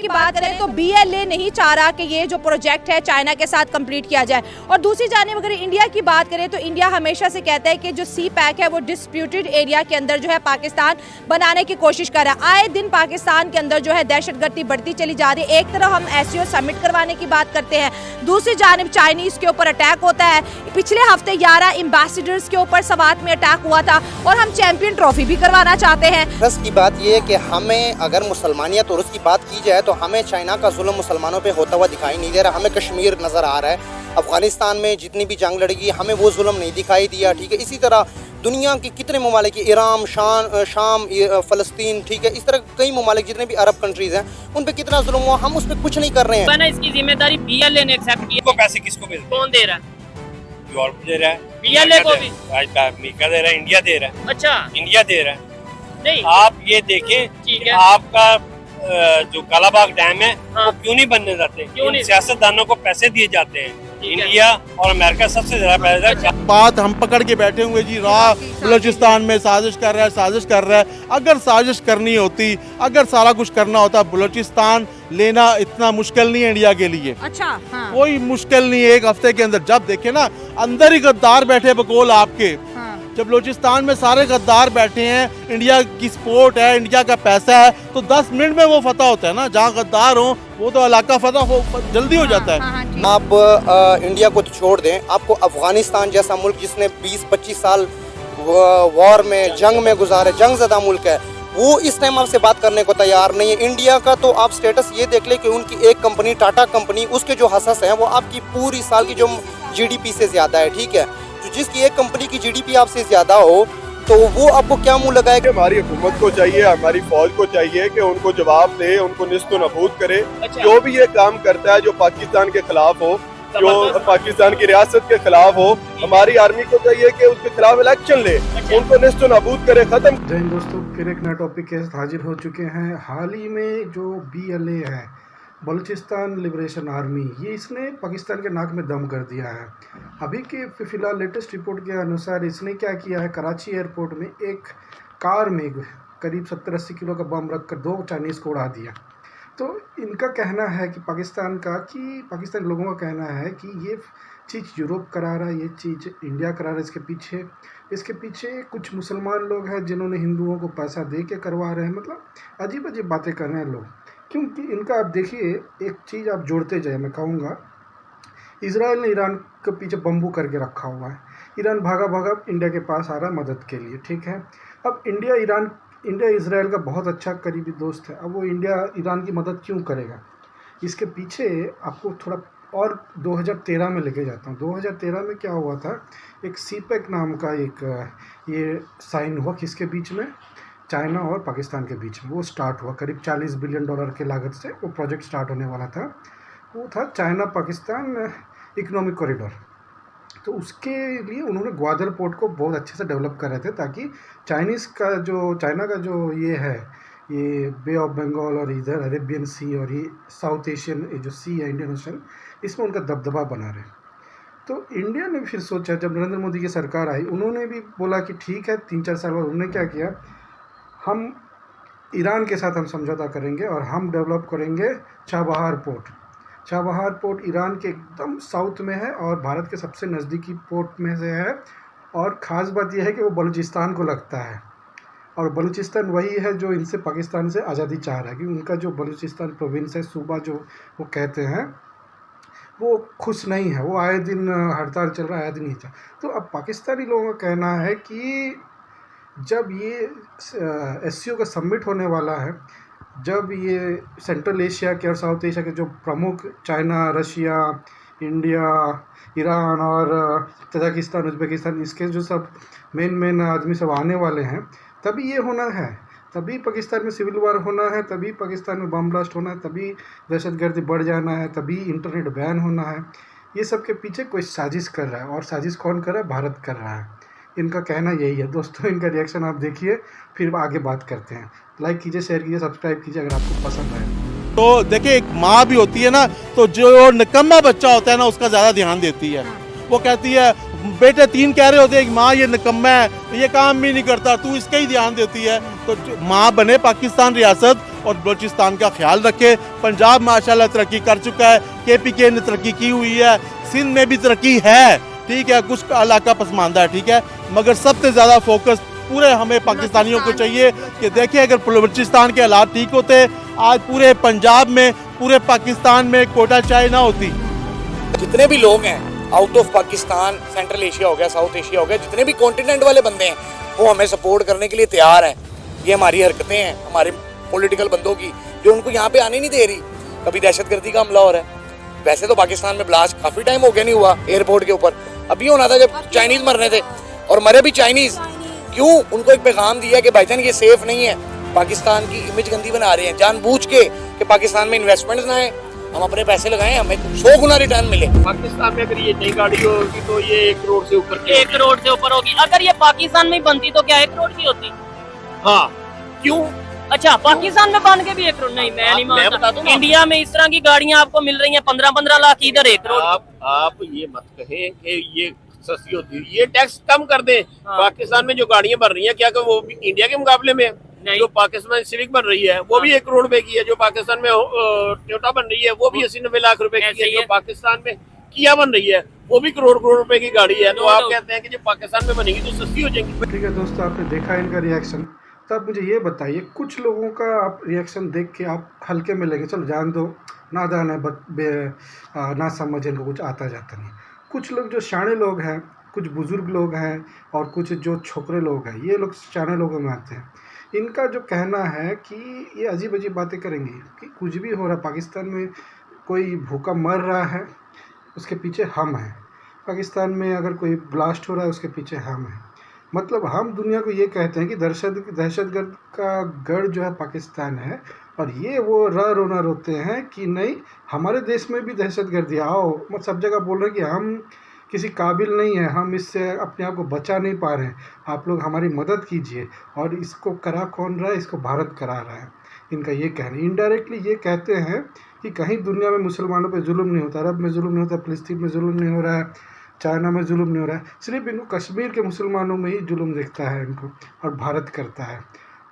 की बात करें तो BLA नहीं चाह रहा कि ये जो प्रोजेक्ट है चाइना के साथ कंप्लीट किया जाए। और दूसरी जानिब अगर इंडिया की बात करें तो इंडिया हमेशा से कहता है कि जो CPEC है वो डिस्प्यूटेड एरिया के अंदर जो है पाकिस्तान बनाने की कोशिश कर रहा है। आए दिन पाकिस्तान के अंदर जो है दहशतगर्दी बढ़ती चली जा रही है। एक तरफ हम SCO समिट करवाने की बात करते हैं, दूसरी जानिब चाइनीज के ऊपर अटैक होता है। पिछले हफ्ते 11 एम्बेसडर्स के ऊपर सवात में अटैक हुआ था और हम चैंपियन ट्रॉफी भी करवाना चाहते हैं। बस की बात ये है कि हमें अगर मुसलमानियत और उसकी बात की जाए तो हमें चाइना का जुल्म मुसलमानों पे होता हुआ दिखाई नहीं दे रहा। हमें कश्मीर नज़र आ रहा है, अफगानिस्तान में जितनी भी जंग लड़ेगी हमें वो जुल्म नहीं दिखाई दिया। ठीक है, इसी तरह दुनिया के कितने ममालिक, ईरान, शाम, फ़लस्तीन, ठीक है, इस तरह कई ममालिक जितने भी अरब कंट्रीज़ हैं उन पे कितना जुल्म हुआ, हम उस पर कुछ नहीं कर रहे हैं। इसकी जिम्मेदारी BLA ने एक्सेप्ट की। पैसे किसको मिलते हैं? कौन दे रहा है? यूरोप दे रहा है, BLA को भी अमेरिका दे रहा है, इंडिया दे रहा है। अच्छा, इंडिया दे रहा है। नहीं आप ये देखें ठीक कि है। आपका जो कालाबाग डैम है हाँ। वो क्यों नहीं बनने जाते? क्यों नहीं? सियासतदानों को पैसे दिए जाते हैं। ठीक है। इंडिया और अमेरिका सबसे ज्यादा पैसे बात हम पकड़ के बैठे हुए जी, राह बलूचिस्तान में साजिश कर रहा है। अगर साजिश करनी होती, अगर सारा कुछ करना होता, बलूचिस्तान लेना इतना मुश्किल नहीं है इंडिया के लिए। अच्छा, हाँ। कोई मुश्किल नहीं है। एक हफ्ते के अंदर जब देखे ना, अंदर ही गद्दार बैठे बकोल आपके। जब बलूचिस्तान में सारे गद्दार बैठे हैं, इंडिया की सपोर्ट है, इंडिया का पैसा है, तो 10 मिनट में वो फतह होता है ना। जहाँ गद्दार हो वो तो इलाका फतह हो जल्दी हो जाता है। आप इंडिया को तो छोड़ दें, आपको अफगानिस्तान जैसा मुल्क जिसने 20-25 साल वॉर में, जंग में गुजारे, जंगज़दा मुल्क है, वो इस टाइम आपसे बात करने को तैयार नहीं है। इंडिया का तो आप स्टेटस ये देख ले कि उनकी एक कंपनी टाटा कंपनी, उसके जो हसस हैं वो आपकी पूरी साल की जो GDP से ज़्यादा है। ठीक है, तो जिसकी एक कंपनी की GDP आपसे ज़्यादा हो तो वो आपको क्या मुंह लगाएगा? हमारी हुकूमत को चाहिए, हमारी फौज को चाहिए कि उनको जवाब दे, उनको निस्तो नबूद करे। अच्छा। जो भी ये काम करता है जो पाकिस्तान के खिलाफ हो, जो पाकिस्तान की रियासत के खिलाफ हो, हमारी आर्मी को चाहिए कि उसके खिलाफ इलेक्शन ले, उनको निस्तो नबूद करे, खत्म। जय हिंद दोस्तों, फिर एक नया टॉपिक के साथ हाजिर हो चुके हैं। हाल ही में जो BLA है, बलूचिस्तान लिबरेशन आर्मी, ये इसने पाकिस्तान के नाक में दम कर दिया है। अभी के फ़िलहाल लेटेस्ट रिपोर्ट के अनुसार इसने क्या किया है, कराची एयरपोर्ट में एक कार में करीब 70-80 किलो का बम रखकर 2 चाइनीज़ को उड़ा दिया। तो इनका कहना है कि पाकिस्तानी लोगों का कहना है कि ये चीज़ यूरोप करा रहा है, ये चीज़ इंडिया करा रहा है। इसके पीछे कुछ मुसलमान लोग हैं जिन्होंने हिंदुओं को पैसा दे के करवा रहे हैं। मतलब अजीब अजीब बातें कर रहे हैं लोग, क्योंकि इनका आप देखिए, एक चीज़ आप जोड़ते जाए, मैं कहूँगा इजराइल ने ईरान के पीछे बम्बू करके रखा हुआ है। ईरान भागा इंडिया के पास आ रहा है मदद के लिए। ठीक है, अब इंडिया इजराइल का बहुत अच्छा करीबी दोस्त है। अब वो इंडिया ईरान की मदद क्यों करेगा? इसके पीछे आपको थोड़ा और 2013 में लेके जाता हूँ। 2013 में क्या हुआ था, एक CPEC नाम का एक ये साइन हुआ, किसके बीच में, चाइना और पाकिस्तान के बीच में। वो स्टार्ट हुआ करीब $40 बिलियन के लागत से वो प्रोजेक्ट स्टार्ट होने वाला था। वो था चाइना पाकिस्तान इकोनॉमिक कॉरिडोर। तो उसके लिए उन्होंने ग्वादर पोर्ट को बहुत अच्छे से डेवलप कर रहे थे, ताकि चाइना का जो ये है, ये बे ऑफ बंगाल और इधर अरेबियन सी और ये साउथ एशियन जो सी है, इंडियन ओशन, इसमें उनका दबदबा बना रहे। तो इंडिया ने फिर सोचा, जब नरेंद्र मोदी की सरकार आई, उन्होंने भी बोला कि ठीक है, 3-4 साल बाद उन्होंने क्या किया, हम ईरान के साथ हम समझौता करेंगे और हम डेवलप करेंगे चाबहार पोर्ट ईरान के एकदम साउथ में है और भारत के सबसे नज़दीकी पोर्ट में से है। और ख़ास बात यह है कि वो बलूचिस्तान को लगता है, और बलूचिस्तान वही है जो इनसे पाकिस्तान से आज़ादी चाह रहा है, कि उनका जो बलूचिस्तान प्रोविंस है, सूबा जो वो कहते हैं, वो खुश नहीं है। वो आए दिन हड़ताल चल रहा है, आए दिन ही चल। तो अब पाकिस्तानी लोगों का कहना है कि जब ये SCO का समिट होने वाला है, जब ये सेंट्रल एशिया के और साउथ एशिया के जो प्रमुख चाइना, रशिया, इंडिया, ईरान और तजाकिस्तान, उज़्बेकिस्तान, इसके जो सब मेन आदमी सब आने वाले हैं, तभी ये होना है, तभी पाकिस्तान में सिविल वार होना है, तभी पाकिस्तान में बम ब्लास्ट होना है, तभी दहशतगर्दी बढ़ जाना है, तभी इंटरनेट बैन होना है। ये सब के पीछे कोई साजिश कर रहा है, और साजिश कौन कर रहा है? भारत कर रहा है। इनका कहना यही है। दोस्तों, इनका रिएक्शन आप देखिए, फिर आगे बात करते हैं। लाइक कीजिए, शेयर कीजिए, सब्सक्राइब कीजिए अगर आपको पसंद आए। तो देखिए, एक माँ भी होती है ना, तो जो निकम्मा बच्चा होता है ना, उसका ज़्यादा ध्यान देती है। वो कहती है बेटे 3 कह रहे होते हैं कि माँ ये निकम्मा है, ये काम भी नहीं करता, तू इसका ही ध्यान देती है। तो माँ बने पाकिस्तान रियासत और बलूचिस्तान का ख्याल रखे। पंजाब माशाल्लाह तरक्की कर चुका है, KPK ने तरक्की की हुई है, सिंध में भी तरक्की है, ठीक है, कुछ इलाका पसमानदा है, ठीक है, मगर सबसे ज़्यादा फोकस पूरे हमें पाकिस्तानियों को चाहिए कि देखिए अगर बलूचिस्तान के हालात ठीक होते, आज पूरे पंजाब में, पूरे पाकिस्तान में कोटा चाय ना होती। जितने भी लोग हैं out of Pakistan, central Asia हो गया, साउथ एशिया हो गया, जितने भी कॉन्टिनेंट वाले बंदे हैं वो हमें सपोर्ट करने के लिए तैयार हैं। ये हमारी हरकतें हैं हमारे पॉलिटिकल बंदों की जो उनको यहाँ पे आने नहीं दे रही। कभी दहशतगर्दी का हमला हो रहा है, वैसे तो पाकिस्तान में ब्लास्ट काफी टाइम हो गया नहीं हुआ एयरपोर्ट के ऊपर, अभी होना था जब चाइनीज मरने थे, और मरे भी चाइनीज। क्यों? उनको एक पैगाम दिया कि भाईजान ये सेफ नहीं है, पाकिस्तान की इमेज गंदी बना रहे हैं जानबूझ के कि पाकिस्तान में इन्वेस्टमेंट ना है, हम अपने पैसे लगाएं, हमें 100 गुना रिटर्न मिले। पाकिस्तान में अगर ये नई गाड़ी होगी तो ये 1 करोड़ से ऊपर 1 करोड़ से ऊपर होगी। अगर ये पाकिस्तान में बनती तो क्या 1 करोड़ की होती? हाँ, क्यों? अच्छा, पाकिस्तान में बन के भी 1 करोड़ नहीं, मैं नहीं मैं बता मानता। दूं ना। इंडिया में इस तरह की गाड़ियां आपको मिल रही हैं 15-15 लाख की, इधर 1 करोड़। आप ये मत कहें कि ये सस्ती होती है, ये टैक्स कम कर दें। हाँ। पाकिस्तान में जो गाड़ियां बन रही हैं क्या वो भी इंडिया के मुकाबले में नहीं। जो पाकिस्तान में सिविक बन रही है वो भी 1 करोड़ रुपए की है, जो पाकिस्तान में टोयोटा बन रही है वो भी 80-90 लाख रुपए की ऐसे है, ही जो है। पाकिस्तान में किया बन रही है वो भी करोड़ रुपए की गाड़ी है। तो आप कहते हैं कि जो पाकिस्तान में बनेगी तो सस्ती हो जाएगी। ठीक है दोस्तों, आपने देखा इनका रिएक्शन, तो आप मुझे ये बताइए, कुछ लोगों का आप रिएक्शन देख के आप हल्के में लेंगे, चलो जान दो, नादान है, ना समझ, इनको कुछ आता जाता नहीं। कुछ लोग जो शाणे लोग हैं, कुछ बुजुर्ग लोग हैं और कुछ जो छोकरे लोग हैं, ये लोग शाणे लोगों में आते हैं। इनका जो कहना है कि ये अजीब अजीब बातें करेंगे कि कुछ भी हो रहा है पाकिस्तान में, कोई भूखा मर रहा है उसके पीछे हम हैं, पाकिस्तान में अगर कोई ब्लास्ट हो रहा है उसके पीछे हम हैं। मतलब हम दुनिया को ये कहते हैं कि दहशतगर्द का गढ़ जो है पाकिस्तान है, और ये वो रोना रोते हैं कि नहीं हमारे देश में भी दहशतगर्दी आओ। मतलब सब जगह बोल रहे हैं कि हम किसी काबिल नहीं है, हम इससे अपने आप को बचा नहीं पा रहे हैं, आप लोग हमारी मदद कीजिए। और इसको करा कौन रहा है? इसको भारत करा रहा है। इनका ये कहना, इनडायरेक्टली ये कहते हैं कि कहीं दुनिया में मुसलमानों पे जुल्म नहीं होता, अरब में जुल्म नहीं होता, फ़लस्तीन में जुल्म नहीं हो रहा है, चाइना में जुल्म नहीं हो रहा है, सिर्फ इनको कश्मीर के मुसलमानों में ही जुल्म दिखता है इनको, और भारत करता है।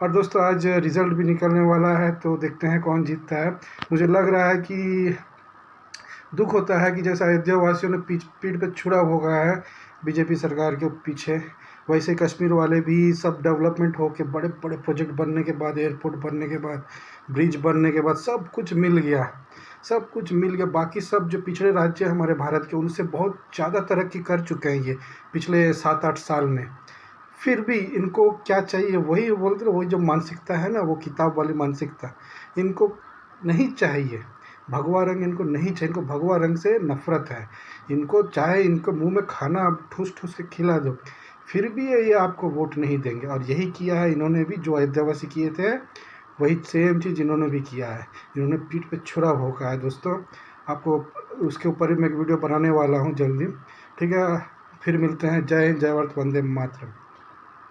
और दोस्तों आज रिज़ल्ट भी निकलने वाला है, तो देखते हैं कौन जीतता है। मुझे लग रहा है कि दुख होता है कि जैसा अयोध्या वासियों ने पीठ पे छुरा भोगा है बीजेपी सरकार के पीछे, वैसे कश्मीर वाले भी सब डेवलपमेंट हो के बड़े बड़े प्रोजेक्ट बनने के बाद, एयरपोर्ट बनने के बाद, ब्रिज बनने के बाद सब कुछ मिल गया, सब कुछ मिल गया। बाकी सब जो पिछड़े राज्य हमारे भारत के, उनसे बहुत ज़्यादा तरक्की कर चुके हैं ये पिछले 7-8 साल में। फिर भी इनको क्या चाहिए? वही बोलते हैं, वही जो मानसिकता है ना, वो किताब वाली मानसिकता इनको नहीं चाहिए। भगवा रंग इनको नहीं चाहिए, इनको भगवा रंग से नफरत है। इनको चाहे इनको मुंह में खाना ठूस ठूस के खिला दो, फिर भी ये आपको वोट नहीं देंगे। और यही किया है इन्होंने भी, जो अयोध्यावासी किए थे वही सेम चीज़ इन्होंने भी किया है। इन्होंने पीठ पे छुरा भोंका है। दोस्तों आपको उसके ऊपर ही मैं एक वीडियो बनाने वाला हूँ जल्दी, ठीक है? फिर मिलते हैं। जय हिंद, जय भारत, वंदे मातरम।